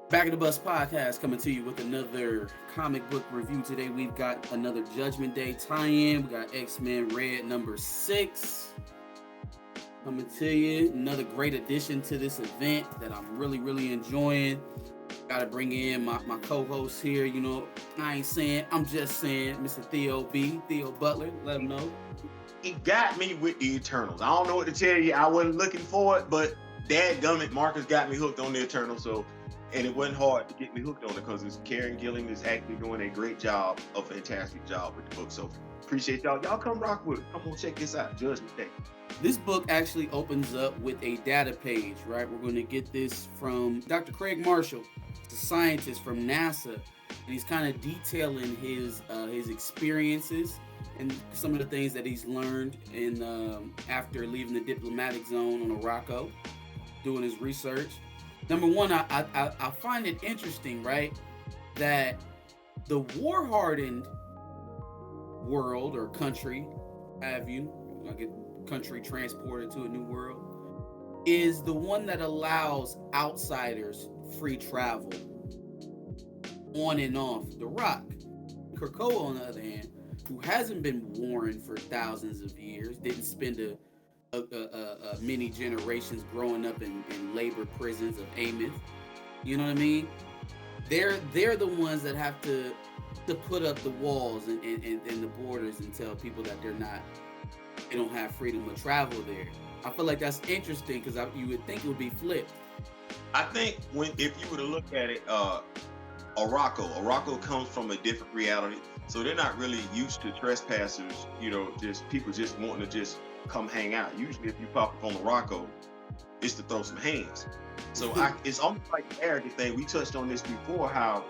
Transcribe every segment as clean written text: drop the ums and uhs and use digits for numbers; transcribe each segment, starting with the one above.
Back of the Bus podcast coming to you with another comic book review. Today we've got another Judgment Day tie-in. We got X-Men number 6 coming to you. Another great addition to this event that I'm really enjoying. Got to bring in my co-host here. You know, I ain't saying, I'm just saying, Mr. Theo B, Theo Butler. Let him know. He got me with the Eternals. I don't know what to tell you. I wasn't looking for it, but dadgummit, Marcus got me hooked on the Eternals. And it wasn't hard to get me hooked on it because Karen Gillan is actually doing a great job, a fantastic job with the book. So appreciate y'all. Y'all come rock with it. Come on, check this out. Judgment Day. This book actually opens up with a data page, right? We're going to get this from Dr. Craig Marshall, the scientist from NASA, and he's kind of detailing his experiences and some of the things that he's learned in after leaving the diplomatic zone on Arakko, doing his research. Number one, I find it interesting, right, that the war-hardened world or country, have you, I get country transported to a new world, is the one that allows outsiders free travel on and off the rock. Krakoa, on the other hand, who hasn't been warring for thousands of years, didn't spend many generations growing up in labor prisons of Amos. You know what I mean? They're the ones that have to put up the walls and the borders and tell people that they don't have freedom of travel there. I feel like that's interesting because you would think it would be flipped. I think if you were to look at it, Arakko comes from a different reality. So they're not really used to trespassers, you know, just people just wanting to just come hang out. Usually if you pop up on Arakko, it's to throw some hands. So it's almost like the Arakki thing. We touched on this before, how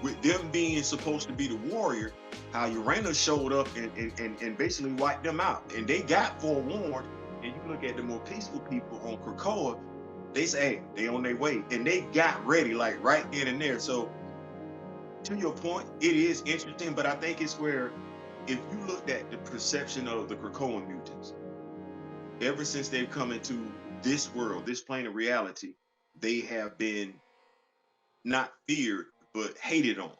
with them being supposed to be the warrior, how Uranos showed up and basically wiped them out. And they got forewarned. And you look at the more peaceful people on Krakoa, they say, hey, they on their way. And they got ready, like right then and there. So to your point, it is interesting, but I think it's where, if you looked at the perception of the Krakoan mutants, ever since they've come into this world, this plane of reality, they have been not feared, but hated on.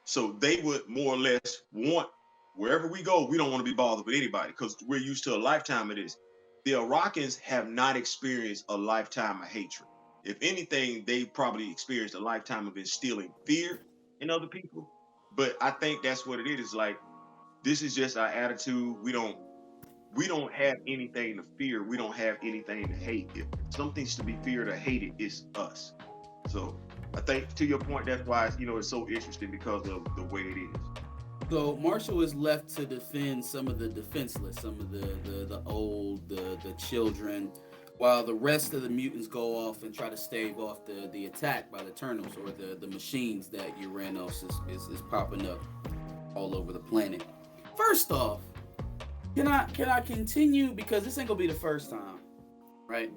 So they would more or less want, wherever we go, we don't want to be bothered with anybody because we're used to a lifetime of this. The Arakkans have not experienced a lifetime of hatred. If anything, they probably experienced a lifetime of instilling fear in other people. But I think that's what it is. Like, this is just our attitude. We don't have anything to fear. We don't have anything to hate. If something's to be feared or hated, it's us. So I think, to your point, that's why it's so interesting because of the way it is. So Marshall is left to defend some of the defenseless, some of the old, the children, while the rest of the mutants go off and try to stave off the attack by the Eternals or the machines that Uranos is popping up all over the planet. First off, can I continue, because this ain't gonna be the first time, right?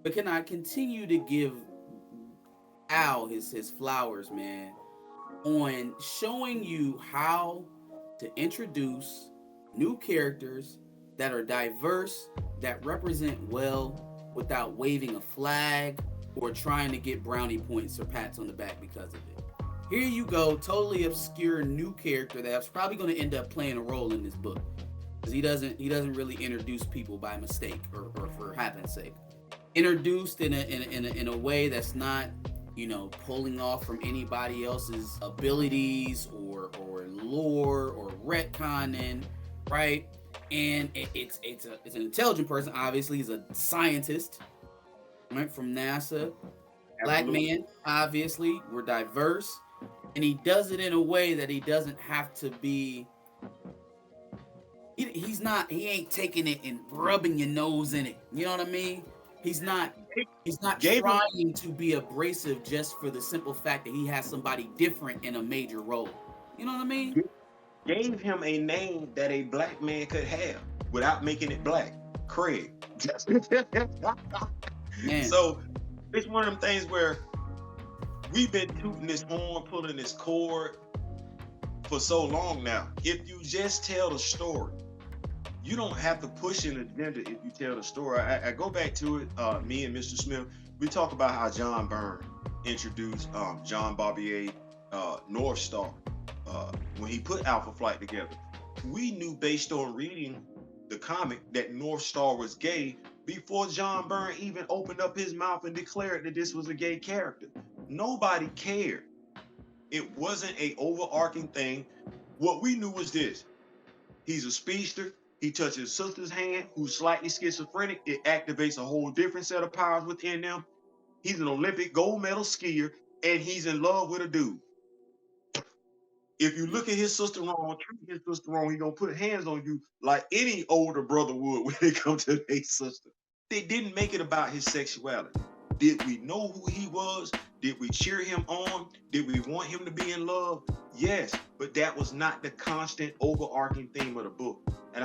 But can I continue to give Al his flowers, man, on showing you how to introduce new characters that are diverse, that represent well, without waving a flag or trying to get brownie points or pats on the back because of it. Here you go, totally obscure new character that's probably going to end up playing a role in this book, because he doesn't really introduce people by mistake or for happen's sake. Introduced in a way that's not, pulling off from anybody else's abilities or lore or retconning, right? And it's an intelligent person. Obviously, he's a scientist, right, from NASA. Black man, obviously, we're diverse, and he does it in a way that he doesn't have to be. He ain't taking it and rubbing your nose in it. You know what I mean? He's not trying to be abrasive just for the simple fact that he has somebody different in a major role. You know what I mean? Gave him a name that a black man could have without making it black. Craig. So it's one of them things where we've been tooting this horn, pulling this cord for so long now. If you just tell the story, you don't have to push an agenda if you tell the story. I go back to it, me and Mr. Smith, we talk about how John Byrne introduced John Barbier, North Star, when he put Alpha Flight together. We knew based on reading the comic that North Star was gay before John Byrne even opened up his mouth and declared that this was a gay character. Nobody cared. It wasn't a overarching thing. What we knew was this: he's a speedster. He touches his sister's hand, who's slightly schizophrenic. It activates a whole different set of powers within them. He's an Olympic gold medal skier, and he's in love with a dude. If you look at his sister wrong, treat his sister wrong, he's gonna put hands on you like any older brother would when it comes to their sister. They didn't make it about his sexuality. Did we know who he was? Did we cheer him on? Did we want him to be in love? Yes, but that was not the constant overarching theme of the book. And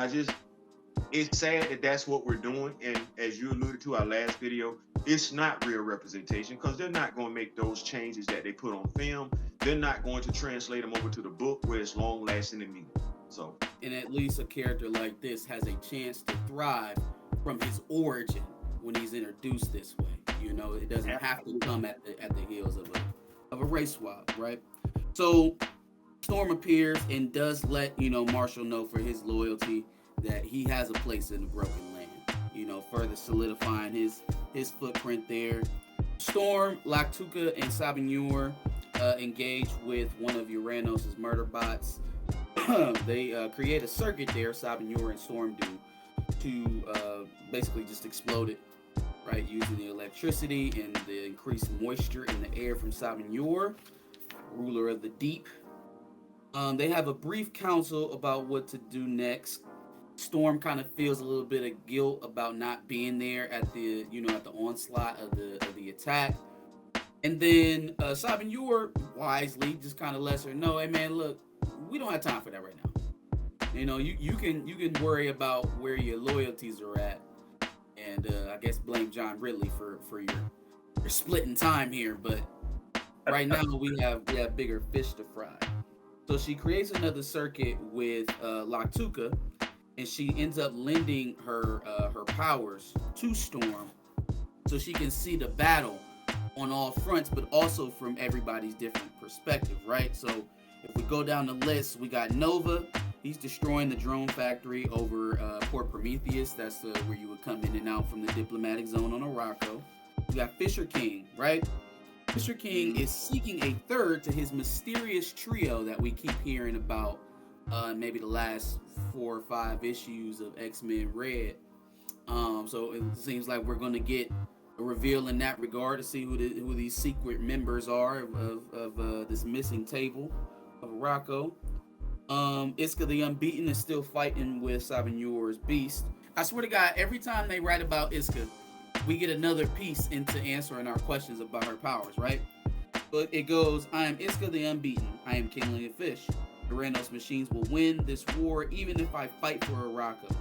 it's sad that that's what we're doing. And as you alluded to our last video, it's not real representation, because they're not going to make those changes that they put on film. They're not going to translate them over to the book where it's long lasting and meaningful. So, and at least a character like this has a chance to thrive from his origin when he's introduced this way. You know, it doesn't have to come at the heels of a race swap, right? So Storm appears and does let Marshall know for his loyalty that he has a place in the Broken Land. Further solidifying his footprint there. Storm, Laktuka, and S.W.O.R.D engage with one of Uranos' murder bots. They create a circuit there, S.W.O.R.D and Storm do, to basically just explode it, right? Using the electricity and the increased moisture in the air from S.W.O.R.D, ruler of the deep. They have a brief council about what to do next. Storm kind of feels a little bit of guilt about not being there at the onslaught of the attack. And then S.W.O.R.D wisely just kind of lets her know, hey man, look, we don't have time for that right now. You can worry about where your loyalties are at, and I guess blame John Ridley for your splitting time here. But right now we have bigger fish to fry. So she creates another circuit with Laktuka, and she ends up lending her powers to Storm so she can see the battle on all fronts, but also from everybody's different perspective, right? So if we go down the list, we got Nova. He's destroying the drone factory over Port Prometheus. That's where you would come in and out from the diplomatic zone on Arakko. We got Fisher King, right? Fisher King is seeking a third to his mysterious trio that we keep hearing about maybe the last 4 or 5 issues of xmenred. So it seems like we're going to get a reveal in that regard to see who these secret members are of this missing table of Arakko. Iska the Unbeaten is still fighting with S.W.O.R.'s beast. I swear to God, every time they write about Iska, we get another piece into answering our questions about her powers, right? But it goes, I am Iska the Unbeaten. I am Kingly of Fish. Uranos machines will win this war even if I fight for Arakko.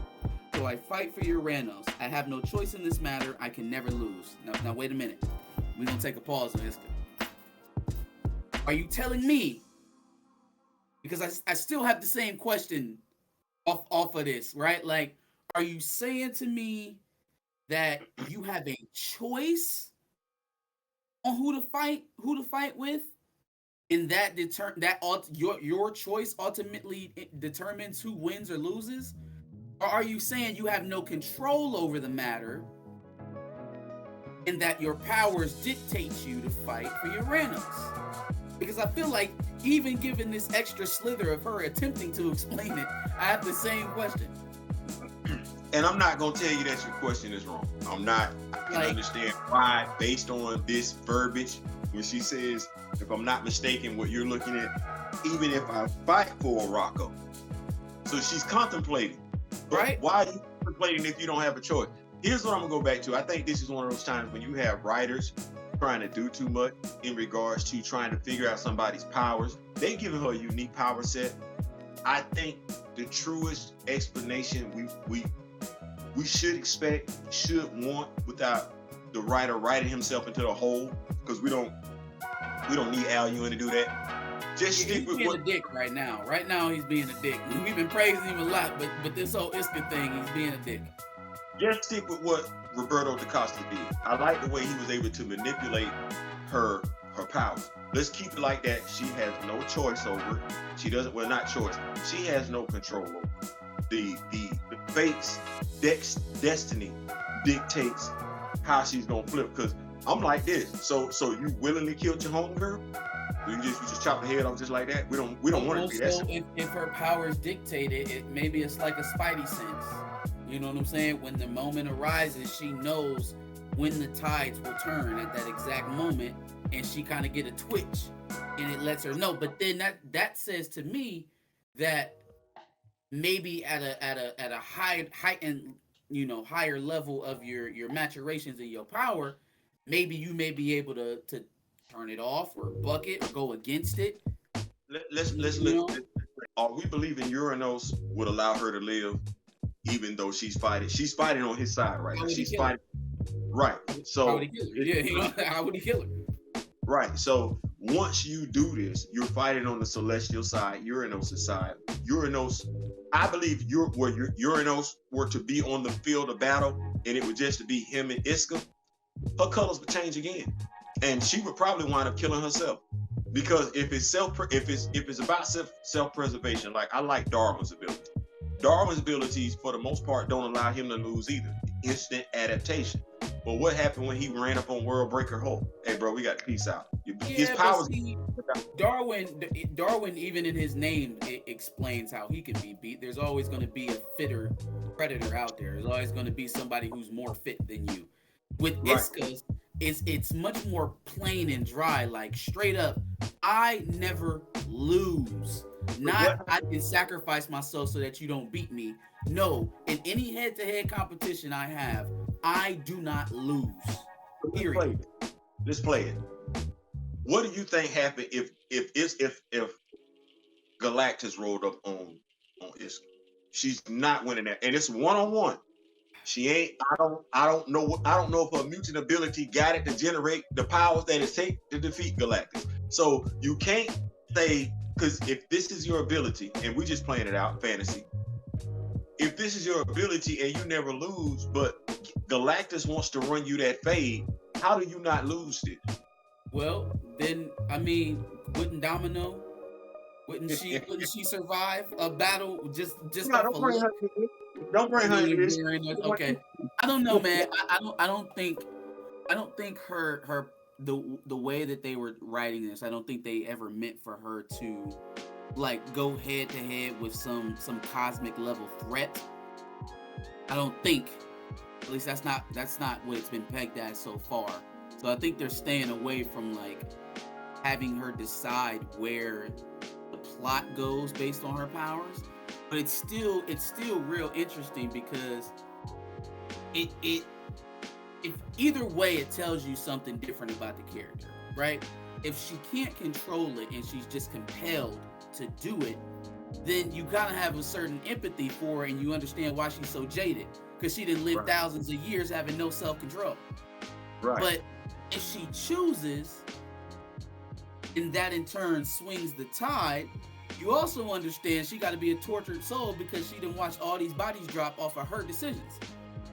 So I fight for Uranos. I have no choice in this matter. I can never lose. Now wait a minute. We're going to take a pause on Iska. Are you telling me, because I still have the same question off of this, right? Like, are you saying to me that you have a choice on who to fight with, and that your choice ultimately determines who wins or loses? Or are you saying you have no control over the matter, and that your powers dictate you to fight for Uranos? Because I feel like even given this extra slither of her attempting to explain it, I have the same question. And I'm not going to tell you that your question is wrong. I can understand why, based on this verbiage, when she says, if I'm not mistaken, what you're looking at, even if I fight for Arakko. So she's contemplating. Right? Why are you contemplating if you don't have a choice? Here's what I'm going to go back to. I think this is one of those times when you have writers trying to do too much in regards to trying to figure out somebody's powers. They've given her a unique power set. I think the truest explanation we should expect, should want, without the writer writing himself into the hole, because we don't need Al Ewing to do that. Just stick with a dick right now. Right now he's being a dick. We've been praising him a lot, but this whole Iska thing, he's being a dick. Just stick with what Roberto da Costa did. I like the way he was able to manipulate her her power. Let's keep it like that. She has no choice over it. She doesn't, well, not choice. She has no control over it. The fate's destiny dictates how she's gonna flip. Because I'm like this. So you willingly killed your homegirl? You just chop the head off just like that? We don't want it to be that. So if her powers dictate it, maybe it's like a spidey sense. You know what I'm saying? When the moment arises, she knows when the tides will turn at that exact moment, and she kind of get a twitch, and it lets her know. But then that says to me that maybe at a heightened, higher level of your maturations and your power, maybe you may be able to turn it off or buck it or go against it. Let's look. Are we believing Uranos would allow her to live, even though she's fighting? She's fighting on his side right now. She's fighting. Right. So how would he kill her? Yeah, how would he kill her? Right. So once you do this, you're fighting on the celestial side, Uranos' side. Uranos, I believe Uranos were to be on the field of battle, and it would just to be him and Iska, her colors would change again, and she would probably wind up killing herself. Because if it's about self-preservation, like I like Darwin's ability. Darwin's abilities, for the most part, don't allow him to lose either. Instant adaptation. But what happened when he ran up on World Breaker Hulk? Hey, bro, we got to peace out. His powers. Darwin, even in his name, it explains how he can be beat. There's always going to be a fitter predator out there. There's always going to be somebody who's more fit than you. With Iska's, it's much more plain and dry, like straight up. I never lose. Not I can sacrifice myself so that you don't beat me. No, in any head-to-head competition I have, I do not lose. Period. Let's play it. What do you think happened if Galactus rolled up on Iska? She's not winning that, and it's one-on-one. She ain't. I don't know if her mutant ability got it to generate the powers that it takes to defeat Galactus. So you can't say, because if this is your ability, and we just playing it out, fantasy. If this is your ability and you never lose, but Galactus wants to run you that fade, how do you not lose this? Well, then wouldn't Domino? Wouldn't she survive a battle just no, don't bring her. Don't bring her into this. Okay, I don't know, man. I don't think her the way that they were writing this, I don't think they ever meant for her to like go head to head with some cosmic level threat. I don't think. At least that's not what it's been pegged as so far. So I think they're staying away from like having her decide where the plot goes based on her powers. But it's still real interesting because it if either way it tells you something different about the character, right? If she can't control it and she's just compelled to do it, then you gotta have a certain empathy for her and you understand why she's so jaded, because she didn't live thousands of years having no self-control. Right. But if she chooses, and that in turn swings the tide, you also understand she got to be a tortured soul because she didn't watch all these bodies drop off of her decisions.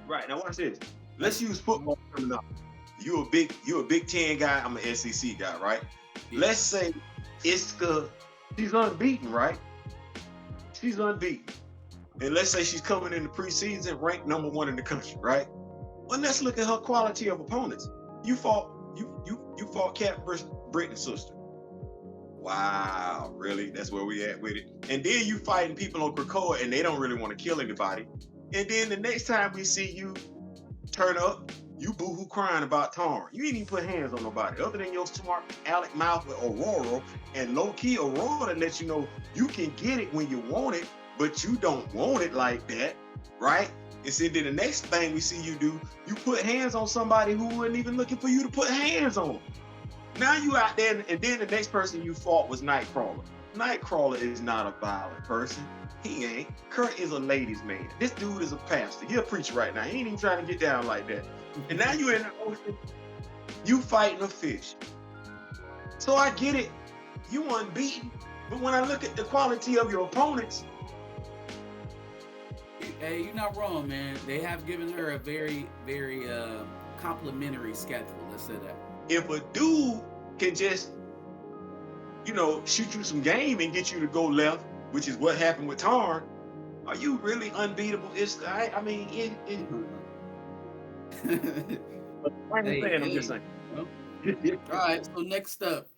Right. Now watch this. Let's use football terminology. You're a Big Ten guy. I'm an SEC guy, right? Yeah. Let's say Iska, she's unbeaten, right? She's unbeaten. And let's say she's coming in the preseason ranked number 1 in the country, right? Well, let's look at her quality of opponents. You fought Cat versus Brittany's sister. Wow, really? That's where we at with it. And then you fighting people on Krakoa and they don't really want to kill anybody. And then the next time we see you turn up, you boo-hoo crying about Tarn. You ain't even put hands on nobody other than your smart Alec mouth with Ororo. And low-key, Ororo lets you know you can get it when you want it, but you don't want it like that, right? And so then the next thing we see you do, you put hands on somebody who wasn't even looking for you to put hands on. Now you out there, and then the next person you fought was Nightcrawler. Nightcrawler is not a violent person. He ain't. Kurt is a ladies' man. This dude is a pastor. He a preacher right now. He ain't even trying to get down like that. And now you in the ocean, you fighting a fish. So I get it. You unbeaten. But when I look at the quality of your opponents, hey, you're not wrong, man. They have given her a very, very complimentary schedule. Let's say that. If a dude can just, shoot you some game and get you to go left, which is what happened with Tarn, are you really unbeatable? I mean, I'm just saying. Well, all right, so next up,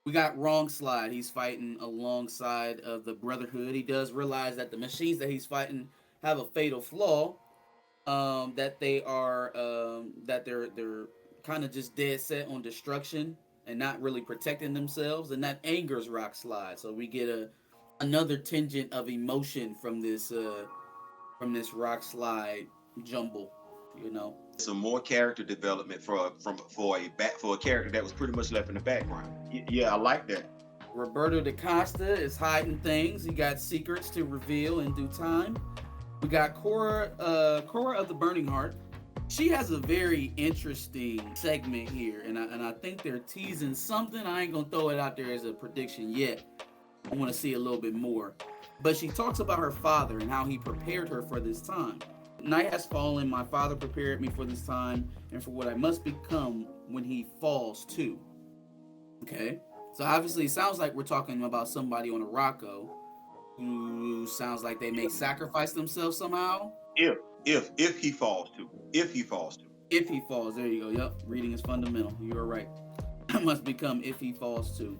we got Wrong Slide. He's fighting alongside of the Brotherhood. He does realize that the machines that he's fighting have a fatal flaw. That they are that they're kind of just dead set on destruction and not really protecting themselves, and that angers Rock Slide. So we get another tangent of emotion from this Rock Slide jumble, Some more character development for a character that was pretty much left in the background. Yeah, I like that. Roberto da Costa is hiding things. He got secrets to reveal in due time. We got Cora of the Burning Heart. She has a very interesting segment here, and I think they're teasing something. I ain't gonna throw it out there as a prediction yet. I want to see a little bit more. But she talks about her father and how he prepared her for this time. Night has fallen. My father prepared me for this time and for what I must become when he falls too. Okay, so obviously it sounds like we're talking about somebody on Arakko who sounds like they may sacrifice themselves somehow. If he falls too. If he falls, there you go. Yep, reading is fundamental. You are right. I must become if he falls too.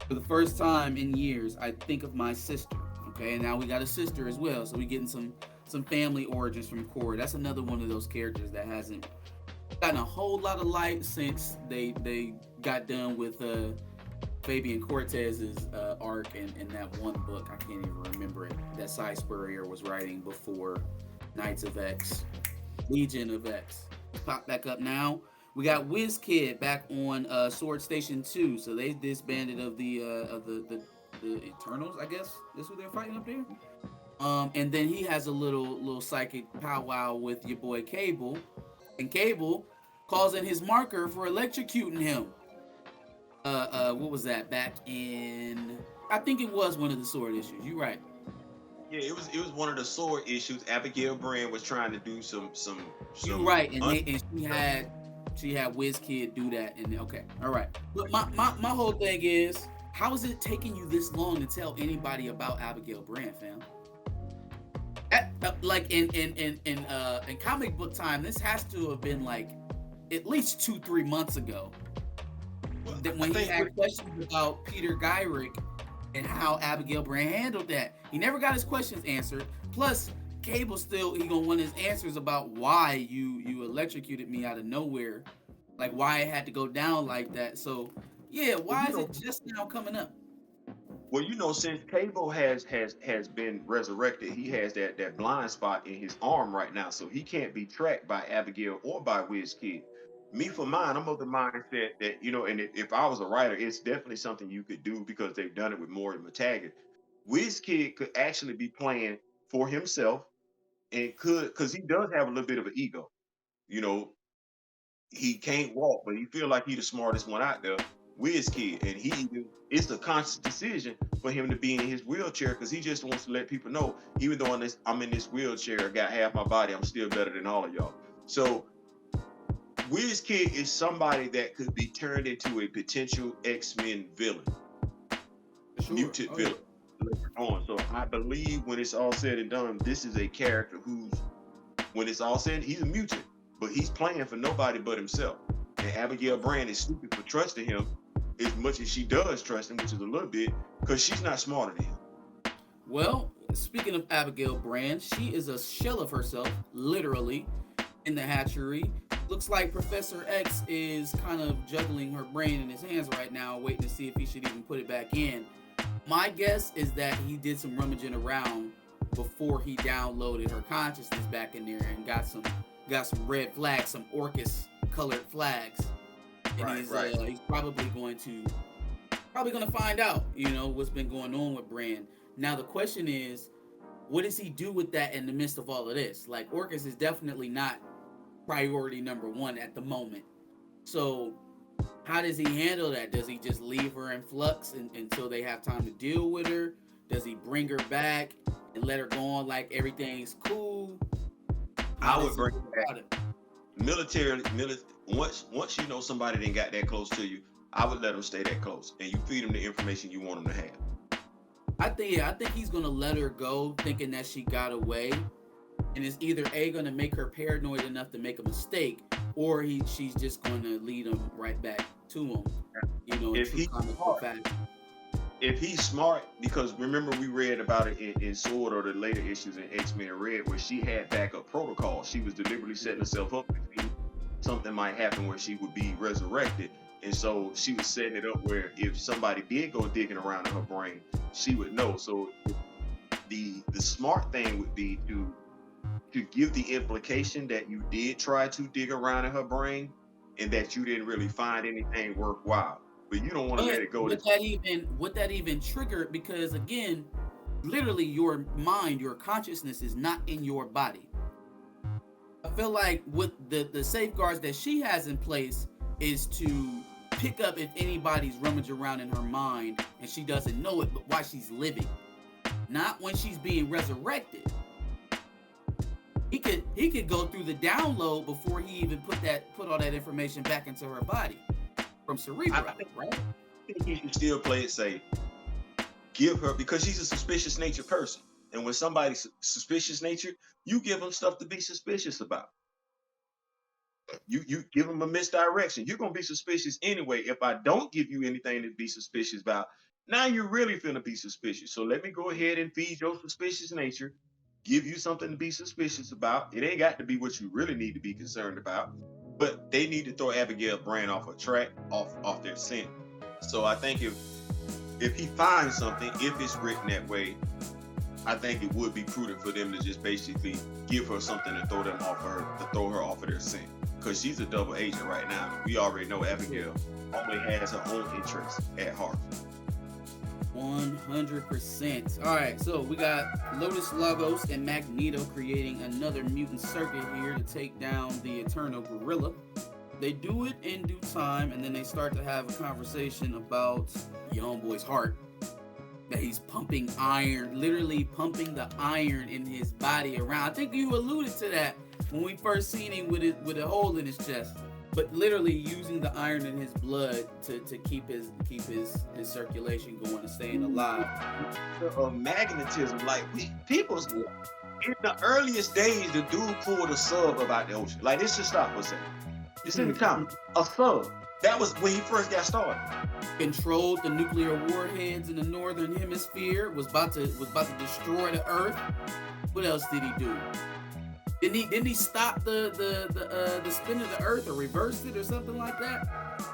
For the first time in years, I think of my sister. Okay, and now we got a sister as well, so we getting some family origins from Cora. That's another one of those characters that hasn't gotten a whole lot of light since they got done with Fabian Cortez's arc in that one book. I can't even remember it. That Cy Spurrier was writing before Knights of X, Legion of X. Pop back up now. We got WizKid back on Sword Station 2. So they disbanded of the Eternals, I guess. That's who they're fighting up there. And then he has a little psychic powwow with your boy Cable, and Cable calls in his marker for electrocuting him. What was that? Back in, I think it was one of the Sword issues. You're right. Yeah, it was one of the Sword issues. Abigail Brand was trying to do some. You're right, and she had WizKid do that, and okay, all right. But my whole thing is, how is it taking you this long to tell anybody about Abigail Brand, fam? Like in comic book time, this has to have been like at least 2-3 months ago. That when he had questions about Peter Gyrick and how Abigail Brand handled that, he never got his questions answered. Plus, Cable still he gonna want his answers about why you electrocuted me out of nowhere, like why it had to go down like that. So yeah, why is it just now coming up? Well, since Cable has been resurrected, he has that blind spot in his arm right now, so he can't be tracked by Abigail or by WizKid. Me, for mine, I'm of the mindset that, and if I was a writer, it's definitely something you could do because they've done it with Maury Mataggart. WizKid could actually be playing for himself and because he does have a little bit of an ego. He can't walk, but he feel like he's the smartest one out there. WizKid, and it's a conscious decision for him to be in his wheelchair because he just wants to let people know, even though I'm in this wheelchair, I got half my body, I'm still better than all of y'all. So WizKid is somebody that could be turned into a potential X-Men villain, mutant villain. So I believe when it's all said and done, this is a character who's, when it's all said, he's a mutant, but he's playing for nobody but himself. And Abigail Brand is stupid for trusting him as much as she does trust him, which is a little bit, because she's not smarter than him. Well, speaking of Abigail Brand, she is a shell of herself, literally, in the hatchery. Looks like Professor X is kind of juggling her brain in his hands right now, waiting to see if he should even put it back in. My guess is that he did some rummaging around before he downloaded her consciousness back in there and got some red flags, some Orcus colored flags. And he's probably going to find out, what's been going on with Brand. Now the question is, what does he do with that in the midst of all of this? Like, Orcus is definitely not priority number one at the moment. So how does he handle that? Does he just leave her in flux until they have time to deal with her? Does he bring her back and let her go on like everything's cool? I would bring her back. Military. Once somebody didn't got that close to you, I would let them stay that close, and you feed them the information you want them to have. I think he's gonna let her go, thinking that she got away, and it's either A, gonna make her paranoid enough to make a mistake, or she's just gonna lead him right back to him, in If true he's comic book smart, fashion. because remember we read about it in S.W.O.R.D or the later issues in xmenred where she had backup protocol. She was deliberately setting herself up if something might happen where she would be resurrected. And so she was setting it up where if somebody did go digging around in her brain, she would know. So the smart thing would be to give the implication that you did try to dig around in her brain and that you didn't really find anything worthwhile. But you don't want to let But it go. would that even trigger it? Because again, literally your mind, your consciousness is not in your body. I feel like with the safeguards that she has in place is to pick up if anybody's rummaging around in her mind and she doesn't know it, but while she's living, not when she's being resurrected. He could go through the download before he even put all that information back into her body from Cerebro, right? I think you should still play it safe. Give her, because she's a suspicious nature person, and when somebody's suspicious nature, you give them stuff to be suspicious about. You give them a misdirection. You're gonna be suspicious anyway. If I don't give you anything to be suspicious about, now you're really finna be suspicious. So let me go ahead and feed your suspicious nature, give you something to be suspicious about. It ain't got to be what you really need to be concerned about, but they need to throw Abigail Brand off a track, off their scent. So I think if he finds something, if it's written that way, I think it would be prudent for them to just basically give her something to throw her off of their scent. Because she's a double agent right now. We already know Abigail only has her own interests at heart. 100%. All right, so we got Lotus Lagos and Magneto creating another mutant circuit here to take down the Eternal Gorilla. They do it in due time, and then they start to have a conversation about young boy's heart. That he's pumping iron, literally pumping the iron in his body around. I think you alluded to that when we first seen him with a hole in his chest, but literally using the iron in his blood to keep his circulation going and staying alive. Magnetism, like people in the earliest days, the dude pulled a sub about the ocean. Like, this should stop for a second. It's in the comic. A sub. That was when he first got started. Controlled the nuclear warheads in the northern hemisphere. Was about to destroy the Earth. What else did he do? Didn't he stop the spin of the Earth or reverse it or something like that?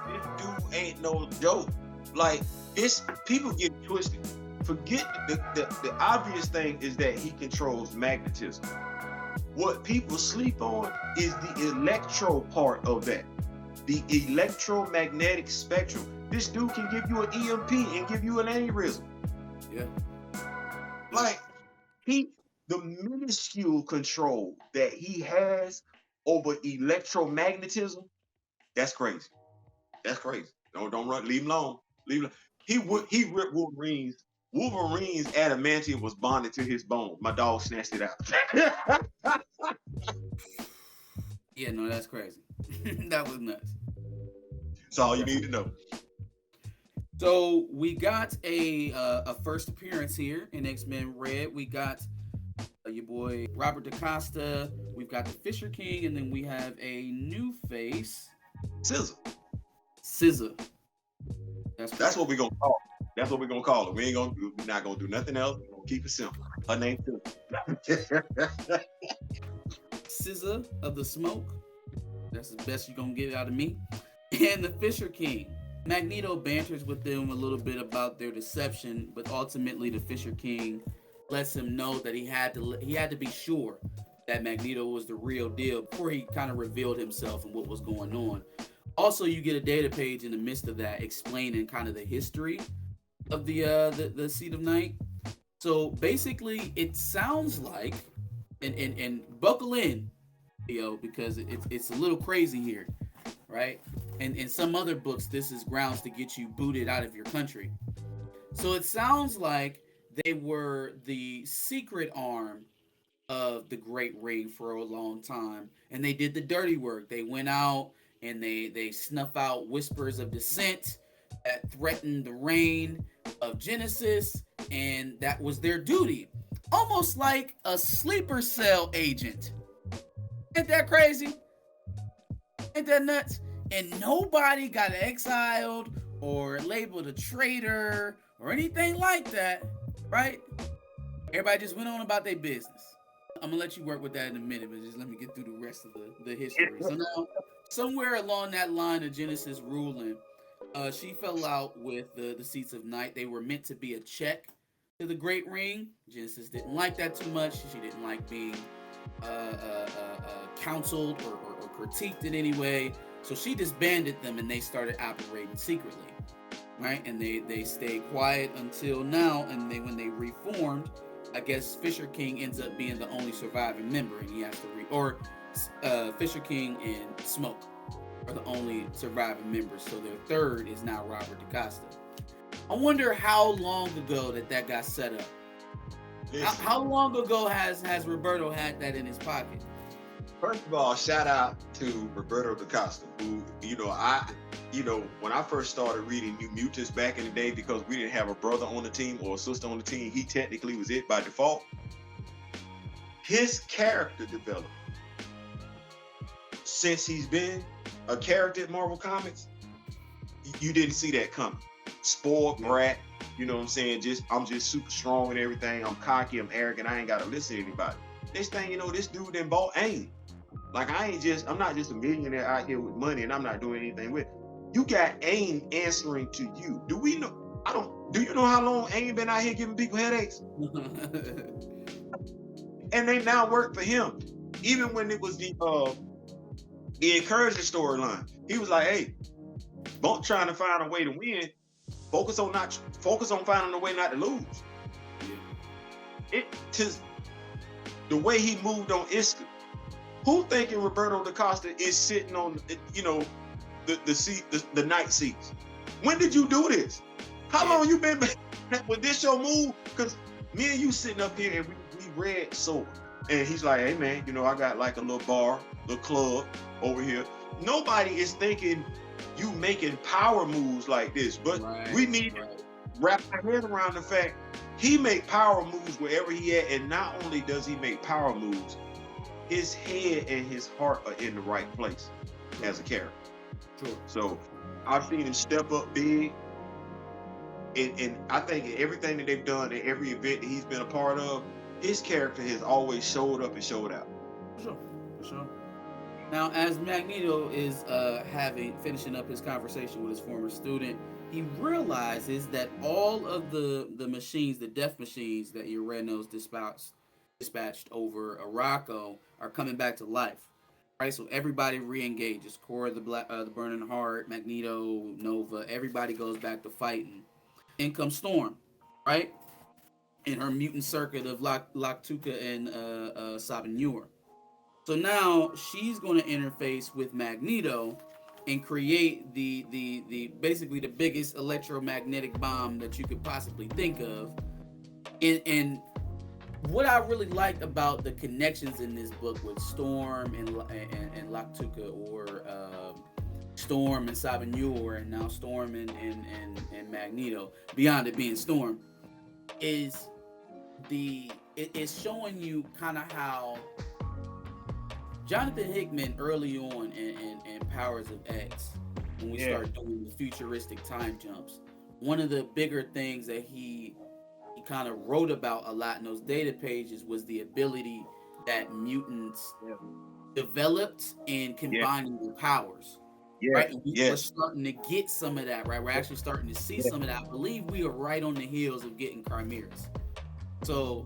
This dude ain't no joke. Like, it's people get twisted. Forget the obvious thing is that he controls magnetism. What people sleep on is the electro part of that. The electromagnetic spectrum. This dude can give you an EMP and give you an aneurysm. Yeah. Like, the minuscule control that he has over electromagnetism, that's crazy. That's crazy. Don't run. Leave him alone. He ripped Wolverine's. Wolverine's adamantium was bonded to his bone. My dog snatched it out. Yeah, no, that's crazy. That was nuts. That's all you need to know. So we got a first appearance here in xmenred. We got your boy Robert DaCosta. We've got the Fisher King, and then we have a new face, Scissor. That's what we're gonna call it. That's what we're gonna call it. We're not gonna do nothing else. We're gonna keep it simple. Her name Scissor. Scissor of the Smoke. That's the best you're gonna get out of me. And the Fisher King. Magneto banters with them a little bit about their deception, but ultimately the Fisher King lets him know that he had to be sure that Magneto was the real deal before he kind of revealed himself and what was going on. Also, you get a data page in the midst of that explaining kind of the history of the Seed of Night. So basically, it sounds like, and buckle in, Theo, because it's a little crazy here, right? And in some other books, this is grounds to get you booted out of your country. So it sounds like they were the secret arm of the Great Ring for a long time, and they did the dirty work. They went out and they snuff out whispers of dissent. that threatened the reign of Genesis, and that was their duty. Almost like a sleeper cell agent. Ain't that crazy? Ain't that nuts? And nobody got exiled or labeled a traitor or anything like that, right? Everybody just went on about their business. I'm gonna let you work with that in a minute, but just let me get through the rest of the history. So now, somewhere along that line of Genesis ruling, she fell out with the Seats of Night. They were meant to be a check to the Great Ring. Genesis didn't like that too much. She didn't like being counseled or critiqued in any way. So she disbanded them and they started operating secretly, right? And they stayed quiet until now. And when they reformed, I guess Fisher King ends up being the only surviving member, and he has to Fisher King and Smoke are the only surviving members. So their third is now Robert DaCosta. I wonder how long ago that got set up. How long ago has Roberto had that in his pocket? First of all, shout out to Roberto DaCosta, who, when I first started reading New Mutants back in the day, because we didn't have a brother on the team or a sister on the team, he technically was it by default. His character development, since he's been a character at Marvel Comics, you didn't see that coming. Spoiled brat, you know what I'm saying? I'm just super strong and everything. I'm cocky, I'm arrogant, I ain't gotta listen to anybody. Next thing you know, this dude then bought AIM. Like, I'm not just a millionaire out here with money and I'm not doing anything with it. You got AIM answering to you. Do you know how long AIM been out here giving people headaches? And they now work for him. Even when it was the encouraging storyline, he was like, hey, don't trying to find a way to win. Focus on finding a way not to lose. The way he moved on Iska. Who thinking Roberto DaCosta is sitting on, the seat, the night seats? When did you do this? How long you been with this your move? Because me and you sitting up here and we read S.W.O.R.D. And he's like, hey man, I got like a little bar, little club over here. Nobody is thinking you making power moves like this, but we need to wrap our head around the fact he make power moves wherever he at, and not only does he make power moves, his head and his heart are in the right place as a character. Sure. So I've seen him step up big, and I think everything that they've done in every event that he's been a part of, his character has always showed up and showed out. For sure. Now, as Magneto is finishing up his conversation with his former student, he realizes that all of the machines, the death machines that Uranos dispatched over Arakko, are coming back to life. Right, so everybody re-engages. Core, the Burning Heart, Magneto, Nova, everybody goes back to fighting. In comes Storm, right? In her mutant circuit of Laktuka and S.W.O.R.D. So now she's going to interface with Magneto and create the basically the biggest electromagnetic bomb that you could possibly think of. And what I really liked about the connections in this book with Storm and Laktuka, or Storm and S.W.O.R.D, and now Storm and Magneto, beyond it being Storm, is it's showing you kind of how Jonathan Hickman early on in Powers of X, when we start doing the futuristic time jumps, one of the bigger things that he kind of wrote about a lot in those data pages was the ability that mutants developed in combining their powers. Right? And we're starting to get some of that, right? We're actually starting to see some of that. I believe we are right on the heels of getting Chimeras. So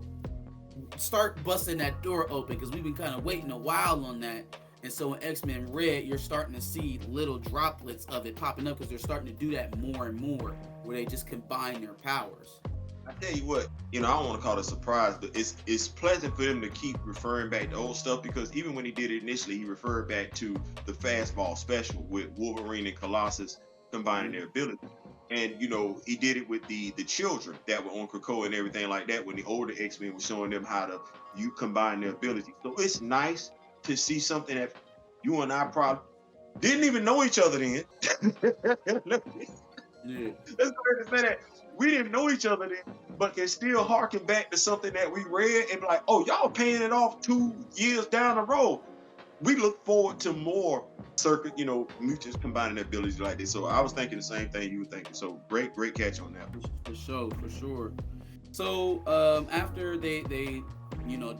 start busting that door open, because we've been kind of waiting a while on that. And so in xmenred, you're starting to see little droplets of it popping up, because they're starting to do that more and more, where they just combine their powers. I tell you what, I don't want to call it a surprise, but it's pleasant for them to keep referring back to old stuff, because even when he did it initially, he referred back to the Fastball special with Wolverine and Colossus combining their abilities. And, he did it with the children that were on Krakoa and everything like that, when the older X-Men were showing them how to combine their abilities. So it's nice to see something that you and I probably didn't even know each other then. Yeah. Let's go ahead and say that. We didn't know each other then, but can still harken back to something that we read and be like, oh, y'all paying it off 2 years down the road. We look forward to more circuit, mutants combining their abilities like this. So I was thinking the same thing you were thinking. So great catch on that. For sure. So after they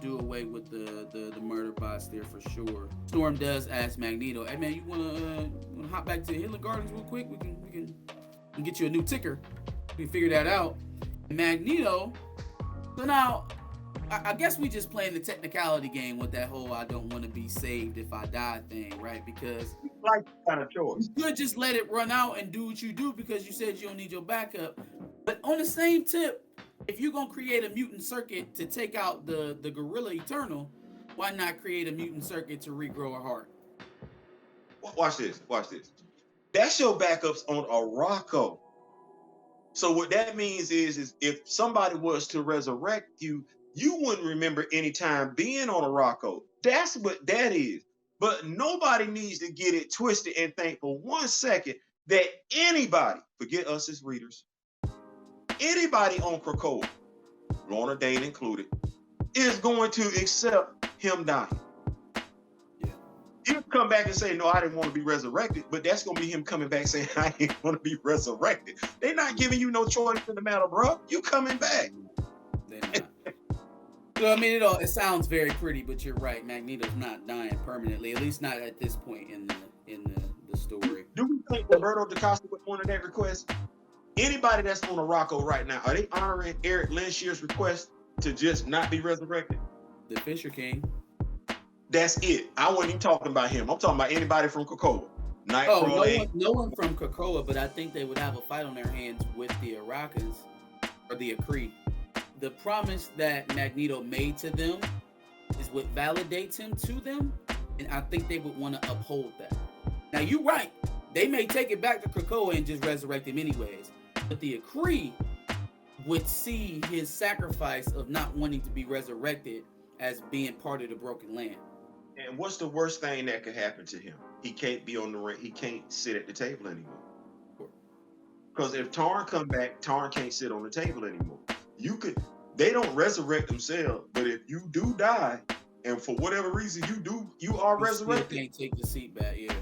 do away with the murder bots there for sure. Storm does ask Magneto, "Hey man, you wanna hop back to Hitler Gardens real quick? We can get you a new ticker. We can figure that out." Magneto. So now, I guess we just playing the technicality game with that whole "I don't want to be saved if I die" thing, right? Because like kind of choice. You could just let it run out and do what you do because you said you don't need your backup. But on the same tip, if you're gonna create a mutant circuit to take out the Gorilla Eternal, why not create a mutant circuit to regrow a heart? Watch this. That's your backups on Arakko. So what that means is if somebody was to resurrect you, you wouldn't remember any time being on Arakko. That's what that is. But nobody needs to get it twisted and think for 1 second that anybody, forget us as readers, anybody on Krakoa, Lorna Dane included, is going to accept him dying. Yeah. He'll come back and say, no, I didn't want to be resurrected, but that's going to be him coming back saying, I didn't want to be resurrected. They're not giving you no choice in the matter, bro. You coming back. They're not. So, I mean, it sounds very pretty, but you're right. Magneto's not dying permanently, at least not at this point in the story. Do we think Roberto DaCosta would want that request? Anybody that's on Arakko right now, are they honoring Eric Lenshier's request to just not be resurrected? The Fisher King. That's it. I wasn't even talking about him. I'm talking about anybody from Krakoa. No one from Krakoa, but I think they would have a fight on their hands with the Arakkans or the A.X.E. The promise that Magneto made to them is what validates him to them, and I think they would want to uphold that. Now, you're right. They may take it back to Krakoa and just resurrect him anyways, but the A.X.E. would see his sacrifice of not wanting to be resurrected as being part of the broken land. And what's the worst thing that could happen to him? He can't be on the ring. He can't sit at the table anymore. Because if Tarn come back, Tarn can't sit on the table anymore. They don't resurrect themselves, but if you do die, and for whatever reason you are resurrected. You can't take the seat back, yeah.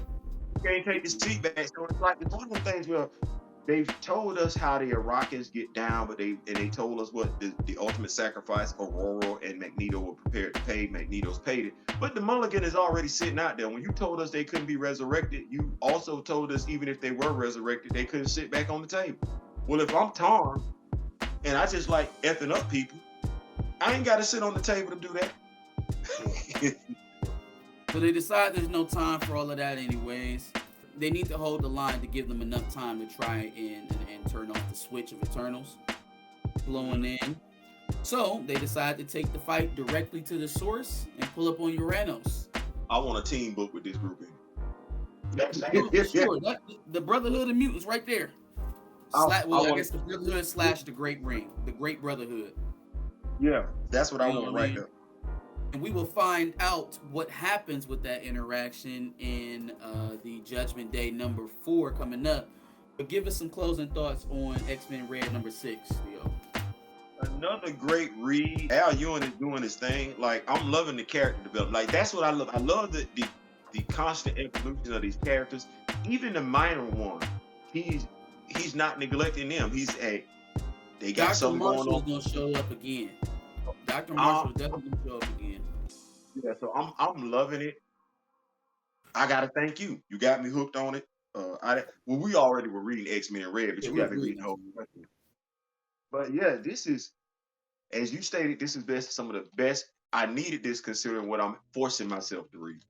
You can't take the seat back. So it's like one of the things where they've told us how the Iraqians get down, but they told us what the ultimate sacrifice Ororo and Magneto were prepared to pay. Magneto's paid it. But the mulligan is already sitting out there. When you told us they couldn't be resurrected, you also told us even if they were resurrected, they couldn't sit back on the table. Well, if I'm Tarn, and I just like effing up people, I ain't got to sit on the table to do that. So they decide there's no time for all of that anyways. They need to hold the line to give them enough time to try and turn off the switch of Eternals blowing in. So they decide to take the fight directly to the source and pull up on Uranos. I want a team book with this group in. Sure, the Brotherhood of Mutants right there. I guess the Brotherhood / the Great Ring, the Great Brotherhood. Yeah, that's what I want right now. And we will find out what happens with that interaction in the Judgment Day number 4 coming up. But give us some closing thoughts on xmenred number 6, Theo. Another great read. Al Ewing is doing his thing. Like, I'm loving the character development. Like, that's what I love. I love the constant evolution of these characters. Even the minor one, he's not neglecting them. They got something going on. Dr. Marshall's gonna show up again. Dr. Marshall definitely gonna show up again. Yeah, so I'm loving it. I gotta thank you. You got me hooked on it. We already were reading xmenred, but you got me reading the whole thing. But yeah, this is, as you stated, this is some of the best. I needed this considering what I'm forcing myself to read.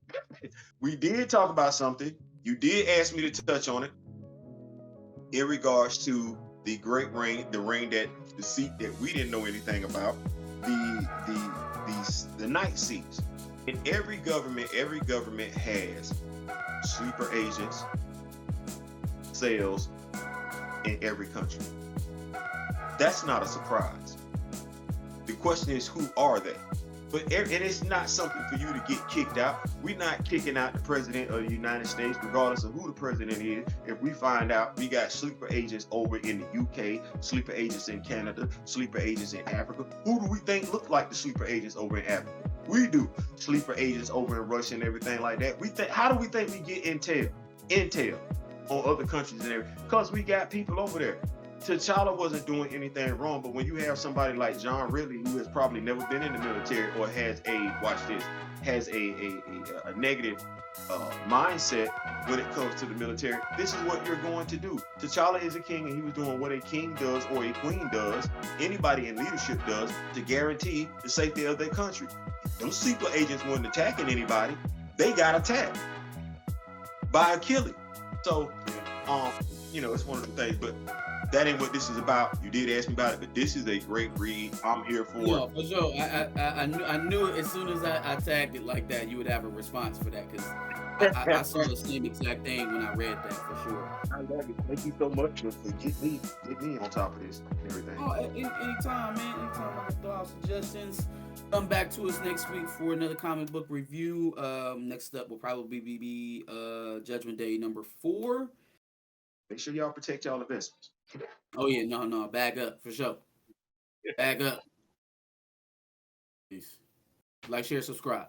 We did talk about something. You did ask me to touch on it in regards to the Great Ring, the seat that we didn't know anything about, the night seats. In every government has sleeper agents, cells in every country. That's not a surprise. The question is, who are they? and it's not something for you to get kicked out. We're not kicking out the president of the United States, regardless of who the president is. If we find out we got sleeper agents over in the UK, sleeper agents in Canada, sleeper agents in Africa, who do we think look like the sleeper agents over in Africa? We do. Sleeper agents over in Russia and everything like that. How do we think we get intel on other countries and everything? Because we got people over there. T'Challa wasn't doing anything wrong, but when you have somebody like John Ridley, who has probably never been in the military or has a negative mindset when it comes to the military, this is what you're going to do. T'Challa is a king, and he was doing what a king does or a queen does, anybody in leadership does, to guarantee the safety of their country. Those sleeper agents weren't attacking anybody; they got attacked by a killing. So, it's one of the things, but that ain't what this is about. You did ask me about it, but this is a great read. I'm here for it. For sure. I knew it as soon as I tagged it like that, you would have a response for that, because I saw the same exact thing when I read that, for sure. I love it. Thank you so much for getting me on top of this and everything. Oh, anytime, man. Anytime I can throw out suggestions. Come back to us next week for another comic book review. Next up will probably be Judgment Day number 4. Make sure y'all protect y'all investments. Oh yeah, no, back up for sure. Back up. Peace. Like, share, subscribe.